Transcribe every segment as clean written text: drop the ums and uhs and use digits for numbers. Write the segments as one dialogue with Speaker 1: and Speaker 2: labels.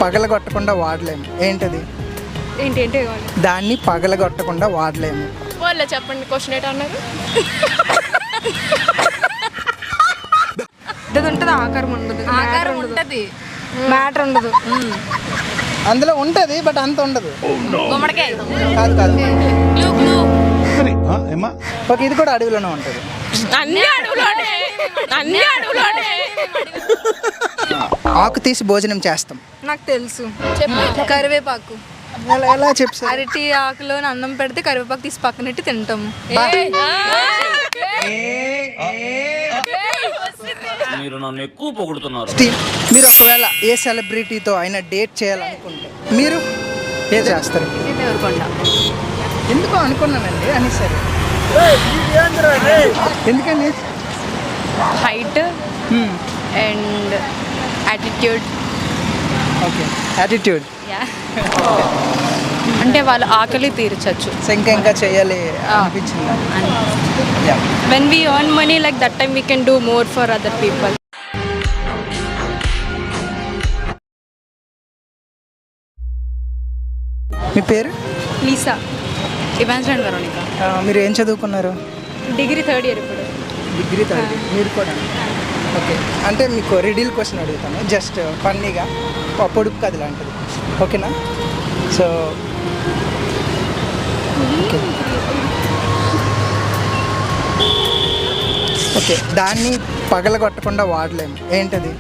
Speaker 1: పగలగొట్టకుండా వాడలేము. ఏంటది?
Speaker 2: ఏంటి ఏంటి
Speaker 1: దాన్ని పగలగొట్టకుండా వాడలేము.
Speaker 2: వాళ్ళ చెప్పండి, క్వశ్చన్ ఏంటి అన్నారు? అది ఉంటుంది, ఆకారం ఉండదు.
Speaker 3: ఆకారం ఉంటుంది,
Speaker 2: మ్యాటర్ ఉండదు.
Speaker 1: అందులో ఉంటుంది బట్ అంత ఉండదు.
Speaker 3: గుమ్మడికాయ
Speaker 1: కాదు కాదు.
Speaker 3: క్లూ క్లూ
Speaker 1: ఓకే, ఇది కూడా అడవిలోనే ఉంటుంది.
Speaker 2: అన్ని అడవులోనే, అన్ని అడవులోనే.
Speaker 1: ఆకు తీసి భోజనం చేస్తాం.
Speaker 2: నాకు తెలుసు,
Speaker 3: చెప్పు. కరివేపాకు.
Speaker 1: ఎలా చెప్పు?
Speaker 2: అరటి ఆకులో అన్నం పెడితే కరివేపాకు తీసి పక్కనెట్టి తింటాము.
Speaker 4: మీరు నన్ను ఎక్కువ పొగుడుతున్నారు.
Speaker 1: మీరు ఒకవేళ ఏ సెలబ్రిటీతో అయినా డేట్ చేయాలనుకుంటే మీరు ఏ చేస్తారు? ఎందుకో అనుకున్నానండి అని. సరే, ఎందుకని?
Speaker 2: Height and attitude.
Speaker 1: Okay, attitude.
Speaker 2: అంటే వాళ్ళు ఆకలి తీర్చచ్చు.
Speaker 1: ఇంకా చేయాలి అనిపించింది.
Speaker 2: When we earn money like that time we can do more for other people.
Speaker 1: మీ పేరు?
Speaker 2: లీసా. Evangeline Veronica.
Speaker 1: మీరు ఏం చదువుకున్నారు?
Speaker 2: డిగ్రీ 3rd year ఇప్పుడు.
Speaker 1: Degree 3rd year. మీరు కూడా? ఓకే, అంటే మీకు రిడిల్ క్వశ్చన్ అడుగుతాను, జస్ట్ ఫన్నీగా, పొడుపు కథ లాంటిది. ఓకేనా? సో ఓకే, దాన్ని పగలగొట్టకుండా వాడలేము. ఏంటది?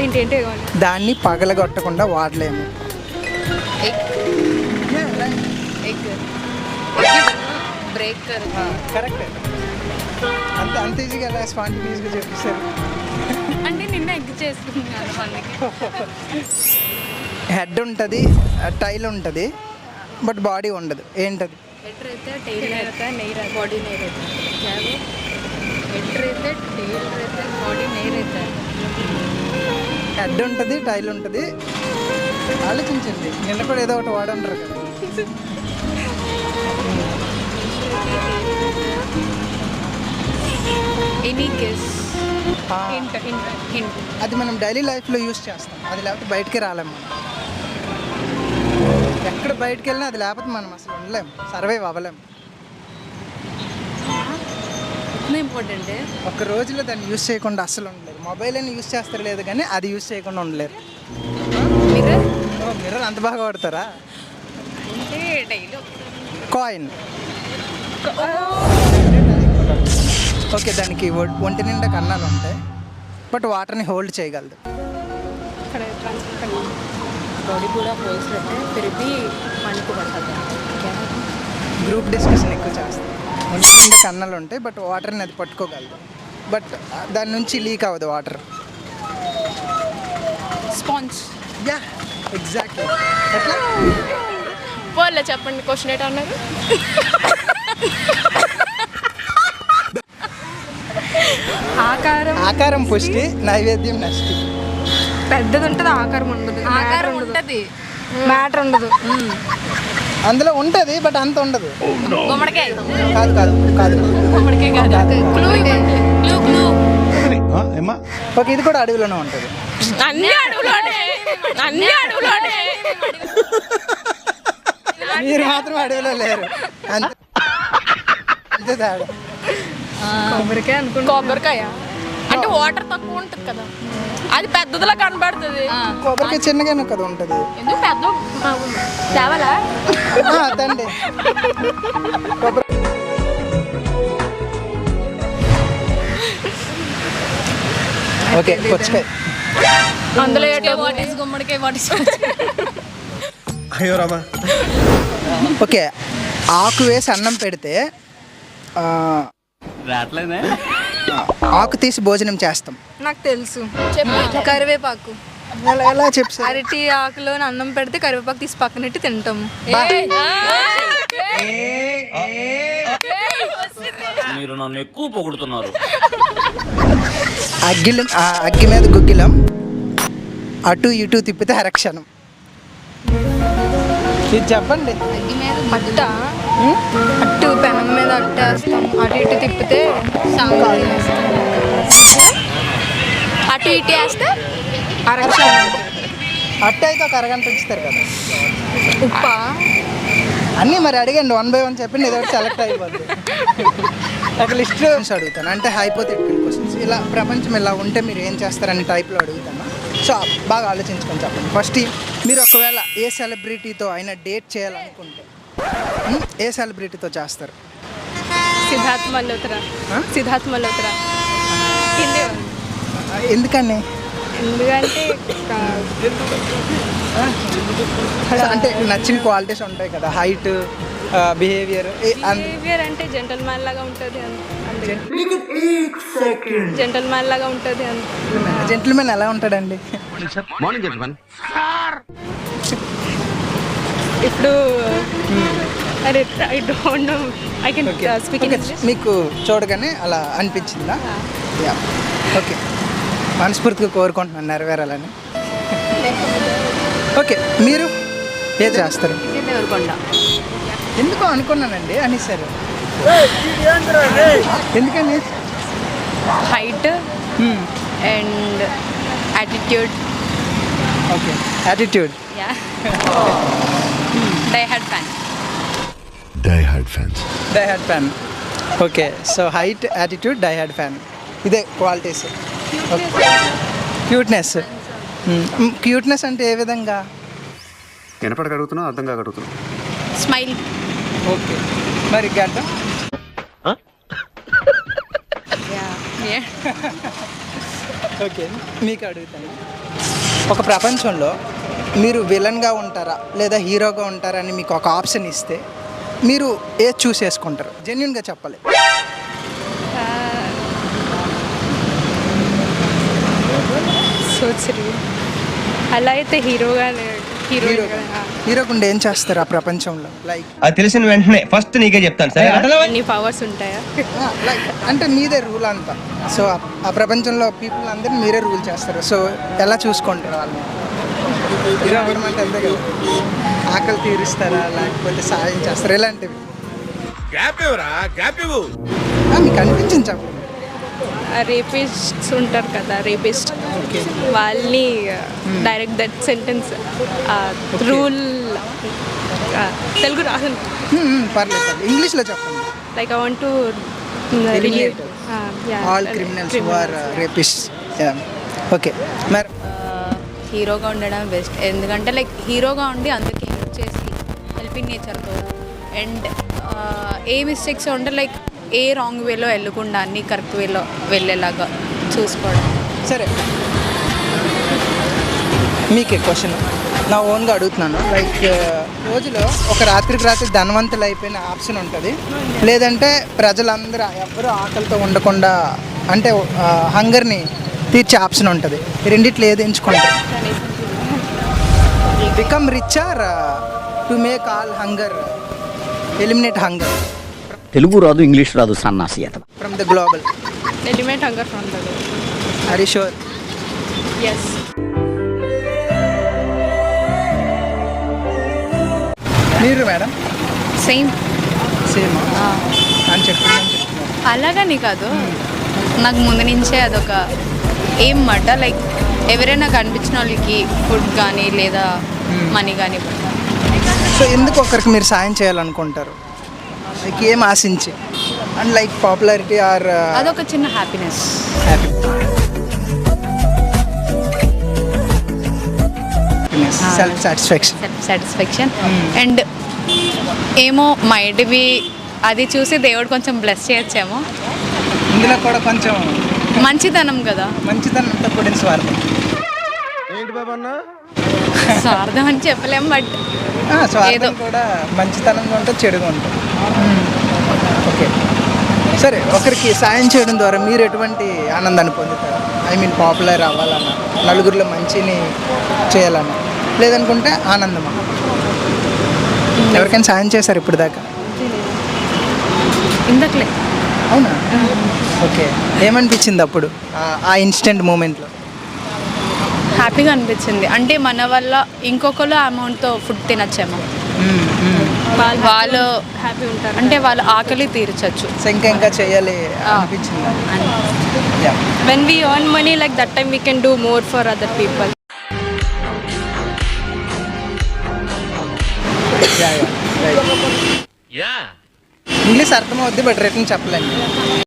Speaker 2: ఏంటి ఏంటి
Speaker 1: దాన్ని పగలగొట్టకుండా వాడలేము.
Speaker 3: బ్రేకర్.
Speaker 1: కరెక్ట్. అంత ఈజీగా ఎలా స్పాంటేనియస్గా చెప్పేశారు?
Speaker 2: అంటే నిన్న ఎగ్ చేసుకున్నాను.
Speaker 1: హెడ్ ఉంటుంది, టైల్ ఉంటుంది, బట్ బాడీ ఉండదు. ఏంటది?
Speaker 3: हेड रहता है, टेल रहता है, नहीं रहता, बॉडी नहीं रहता. क्या वो? हेड रहता है, टेल रहता है, बॉडी नहीं रहता है.
Speaker 1: హెడ్ ఉంటుంది, టైల్ ఉంటుంది. ఆలోచించండి, నిన్న కూడా ఏదో ఒకటి వాడంటారు కదా.
Speaker 3: Any guess?
Speaker 2: హింట్.
Speaker 1: అది మనం డైలీ లైఫ్లో యూస్ చేస్తాం. అది లేకపోతే బయటికి రాలేము. మనం ఎక్కడ బయటికి వెళ్ళినా అది లేకపోతే మనం అసలు ఉండలేము, సర్వైవ్ అవ్వలేము.
Speaker 3: इतना इम्पोर्टेंट है.
Speaker 1: ఒక రోజులో దాన్ని యూస్ చేయకుండా అస్సలు ఉండలేరు. మొబైల్ అని యూస్ చేస్తారు లేదు, కానీ అది యూస్ చేయకుండా ఉండలేరు.
Speaker 3: मिरर.
Speaker 1: మిర్రర్ అంత బాగా వాడతారా?
Speaker 3: అంటే డైలీ
Speaker 1: కాయిన్. ఓకే, దానికి ఒంటి నిండా కన్నాలు ఉంటాయి, బట్ వాటర్ని హోల్డ్ చేయగలదు.
Speaker 3: बॉडी पूरा होल्स रहता है, फिर भी पानी को बढ़ाता है.
Speaker 1: గ్రూప్ డిస్కషన్ ఎక్కువ చేస్తాం. ఒంటి నిండా కన్నాలు ఉంటాయి, బట్ వాటర్ని అది పట్టుకోగలదు, బట్ దాని నుంచి లీక్ అవ్వదు వాటర్.
Speaker 3: స్పాంజ్.
Speaker 1: Yeah, exactly. ఎట్లా?
Speaker 2: వాళ్ళ చెప్పండి, క్వశ్చన్ ఏంటి అన్నారు?
Speaker 1: ఆకారం పుష్టి, నైవేద్యం నష్టి.
Speaker 2: పెద్దది ఉంటుంది, ఆకారం ఉండదు.
Speaker 3: ఆకారం ఉంటుంది,
Speaker 2: మ్యాటర్ ఉండదు.
Speaker 1: అందులో ఉంటుంది బట్ అంత ఉండదు.
Speaker 3: గుమ్మడికాయ.
Speaker 1: కాదు కాదు కాదు.
Speaker 3: గుమ్మడికాయ కాదు. Clue clue clue.
Speaker 1: ఓకే, ఇది కూడా అడవిలోనే ఉంటుంది.
Speaker 2: అన్ని అడవులోనే, అన్ని అడవులోనే.
Speaker 1: మీరు మాత్రం అడవిలో లేరు, అంతే తేడా.
Speaker 2: కొబ్బరికాయ అనుకుంటా. కొబ్బరికాయ అంటే వాటర్ తక్కువ ఉంటుంది కదా, అది పెద్దదిలా కనబడుతుంది.
Speaker 1: కొబ్బరికాయ చిన్నగానే కదా ఉంటుంది.
Speaker 2: ఎందుకు పెద్ద తేవాలా?
Speaker 1: అదండి. ఓకే, పుచ్చకాయ.
Speaker 2: అందులో
Speaker 3: వాట్ ఇస్ గుమ్మడికాయ, వాట్ ఇస్
Speaker 5: అయ్యో రామా.
Speaker 1: ఓకే, ఆకు వేసి అన్నం పెడితే
Speaker 4: రావట్లేదే.
Speaker 1: ఆకు తీసి భోజనం చేస్తాం.
Speaker 2: నాకు తెలుసు,
Speaker 3: చెప్పు. కరివేపాకు.
Speaker 1: ఎలా చెప్పు?
Speaker 2: అరటి ఆకులో అన్నం పెడితే కరివేపాకు తీసి పక్కనెట్టి తింటాము.
Speaker 4: మీరు నన్ను ఎక్కువ పొగుడుతున్నారు.
Speaker 1: అగ్గి మీద గుగ్గిలం, అటు ఇటు తిప్పితే అరక్షణం. ఇది చెప్పండి.
Speaker 2: అట్ట అట్టు పెనం మీద అట్టేస్తాం, అటు ఇటు తిప్పితే
Speaker 3: అటు ఇటు వేస్తే
Speaker 2: అరక్షణం.
Speaker 1: అట్ట అయితే ఒక అరగంట ఉంచుతారు కదా.
Speaker 2: ఉప్పా
Speaker 1: అన్నీ మరి అడిగండి 1 by 1 చెప్పండి, ఏదో ఒకటి సెలెక్ట్ అయిపోద్ది. ఒక లిస్ట్ అడుగుతాను, అంటే హైపోథెటికల్ క్వశ్చన్స్. ఇలా ప్రపంచం ఇలా ఉంటే మీరు ఏం చేస్తారని టైప్లో అడుగుతాను. సో బాగా ఆలోచించుకొని చెప్పండి. ఫస్ట్ మీరు ఒకవేళ ఏ సెలబ్రిటీతో అయినా డేట్ చేయాలనుకుంటే ఏ సెలబ్రిటీతో చేస్తారు?
Speaker 3: సిద్ధార్థ్ మల్హోత్రా. సిద్ధార్థ్ మల్హోత్రా హిందీ వాళ్ళు.
Speaker 1: ఎందుకని?
Speaker 3: ఎందుకంటే
Speaker 1: అంటే నచ్చిన క్వాలిటీస్ ఉంటాయి కదా, హైట్, బిహేవియర్.
Speaker 3: బిహేవియర్ అంటే జెంటల్ మ్యాన్ లాగా ఉంటుంది. జెంటల్ మ్యాన్ లాగా ఉంటుంది.
Speaker 1: జెంటిల్మెన్ ఎలా ఉంటాడండి?
Speaker 5: Morning gentlemen.
Speaker 3: ఇప్పుడు అరే I don't know I can speak in English.
Speaker 1: మీకు చూడగానే అలా అనిపించిందా? Yeah, okay. మనస్ఫూర్తిగా కోరుకుంటున్నాను నెరవేరాలని. ఓకే, మీరు ఏం చేస్తారు?
Speaker 3: దేవరకొండ.
Speaker 1: ఎందుకో అనుకున్నానండి అనేసారు. ఎందుకని?
Speaker 3: Height and attitude.
Speaker 1: Okay, attitude.
Speaker 3: Yeah die hard fan.
Speaker 5: Die hard fans.
Speaker 1: Die hard fan. Okay, so height, attitude, die hard fan, ఇదే క్వాలిటీస్. క్యూట్నెస్. క్యూట్నెస్ అంటే ఏ విధంగా?
Speaker 5: వినపడక అడుగుతున్నావు, అర్థం కాక అడుగుతున్నావు.
Speaker 3: స్మైల్.
Speaker 1: ఓకే, మరి గడ్డ?
Speaker 3: యా
Speaker 1: ఓకే, మీకు అడుగుతాను. ఒక ప్రపంచంలో మీరు విలన్గా ఉంటారా లేదా హీరోగా ఉంటారా అని మీకు ఒక ఆప్షన్ ఇస్తే మీరు ఏది చూస్ చేసుకుంటారు? జెన్యున్గా చెప్పాలి.
Speaker 3: సోచరి అలా అయితే హీరోగానే.
Speaker 1: హీరోకుండా ఏం చేస్తారు ఆ ప్రపంచంలో? లైక్
Speaker 6: అది తెలిసిన వెంటనే ఫస్ట్ నీకే చెప్తాను సార్.
Speaker 3: అన్ని పవర్స్ ఉంటాయా?
Speaker 1: లైక్ అంటే మీదే రూల్ అంతా. సో ఆ ప్రపంచంలో పీపుల్ అందరినీ మీరే రూల్ చేస్తారు. సో ఎలా చూసుకుంటారు వాళ్ళని? హీరో అవ్వడం అంటే అంతే కదా. ఆకలి తీరుస్తారా లేకపోతే సాయం చేస్తారా, ఇలాంటివి. మీకు అనిపించింది చెప్పండి.
Speaker 3: రేపిస్ట్స్ ఉంటారు కదా, రేపిస్ట్ వాళ్ళని direct that sentence rule Telugu రాదు.
Speaker 1: పర్లేదు, ఇంగ్లీష్లో చెప్పండి.
Speaker 3: Like I want to
Speaker 1: Eliminate all criminals who are rapists. Okay, మరి
Speaker 7: హీరోగా ఉండడం బెస్ట్. ఎందుకంటే లైక్ హీరోగా ఉండి అందరికీ హెల్ప్ చేసి హెల్పింగ్ నేచర్తో అండ్ ఏ మిస్టేక్స్ ఉంటే లైక్ ఏ రాంగ్ వేలో వెళ్ళకుండా అన్ని కరెక్ట్ వేలో వెళ్ళేలాగా చూసుకోవడం.
Speaker 1: సరే, మీకే క్వశ్చన్ నా ఓన్గా అడుగుతున్నాను. లైక్ రోజులో ఒక రాత్రికి రాత్రి ధనవంతులు అయిపోయిన ఆప్షన్ ఉంటుంది, లేదంటే ప్రజలందరూ ఎవరు ఆకలితో ఉండకుండా అంటే హంగర్ని తీర్చే ఆప్షన్ ఉంటుంది. రెండిట్లో ఏది ఎంచుకుంటారు? Become rich or to make all hunger, eliminate hunger
Speaker 8: Telugu రాదు, ఇంగ్లీష్ రాదు, సన్నాసి
Speaker 1: from the global.
Speaker 3: Eliminate hunger from the
Speaker 1: are you sure?
Speaker 3: Yes.
Speaker 1: మీరు మేడం?
Speaker 7: సేమ్
Speaker 1: సేమ్ అని చెప్తున్నాను.
Speaker 7: అలాగని కాదు, నాకు ముందు నుంచే అదొక ఏం మాట. లైక్ ఎవరైనా కనిపించిన వాళ్ళకి ఫుడ్ కానీ లేదా మనీ కానీ.
Speaker 1: సో ఎందుకు ఒకరికి మీరు సాయం చేయాలనుకుంటారు? లైక్ ఏం ఆశించి? అండ్ లైక్ పాపులారిటీ ఆర్
Speaker 7: అదొక చిన్న happiness.
Speaker 1: Self satisfaction.
Speaker 7: Satisfaction and ఏమో మైట్బి అది చూసి దేవుడు కొంచెం బ్లెస్ చేయొచ్చేమో.
Speaker 1: ఇందులో కూడా కొంచెం
Speaker 7: మంచితనం కదా,
Speaker 1: మంచితనంతో కూడిన స్వార్థం.
Speaker 5: ఏంటి బాబా అన్న?
Speaker 7: స్వార్థం అని చెప్పలేం, బట్
Speaker 1: స్వార్థం కూడా మంచితనంగా ఉంటుంది, చెడుగా ఉంటుంది. ఓకే, సరే, ఒకరికి సాయం చేయడం ద్వారా మీరు ఎటువంటి ఆనందాన్ని పొందుతారు? ఐ మీన్ పాపులర్ అవ్వాలన్నా, నలుగురిలో మంచిని చేయాలన్నా, లేదనుకుంటే ఆనందమా? ఎవరికైనా సాయం చేశారు ఇప్పుడు దాకా?
Speaker 7: ఇందట్లే.
Speaker 1: అవునా? ఓకే, ఏమనిపించింది అప్పుడు ఆ ఇన్స్టెంట్ మూమెంట్లో?
Speaker 7: హ్యాపీగా అనిపించింది. అంటే మన వల్ల ఇంకొకరు అమౌంట్తో ఫుడ్ తినచ్చేమో, వాళ్ళు
Speaker 3: హ్యాపీ ఉంటారు
Speaker 7: అంటే వాళ్ళ ఆకలి తీర్చచ్చు.
Speaker 1: ఇంకా చేయాలి అనిపించింది.
Speaker 3: when we earn money like that time we can do more for other people.
Speaker 1: English అర్థమవుద్ది బట్ రిటర్న్ చెప్పలేను.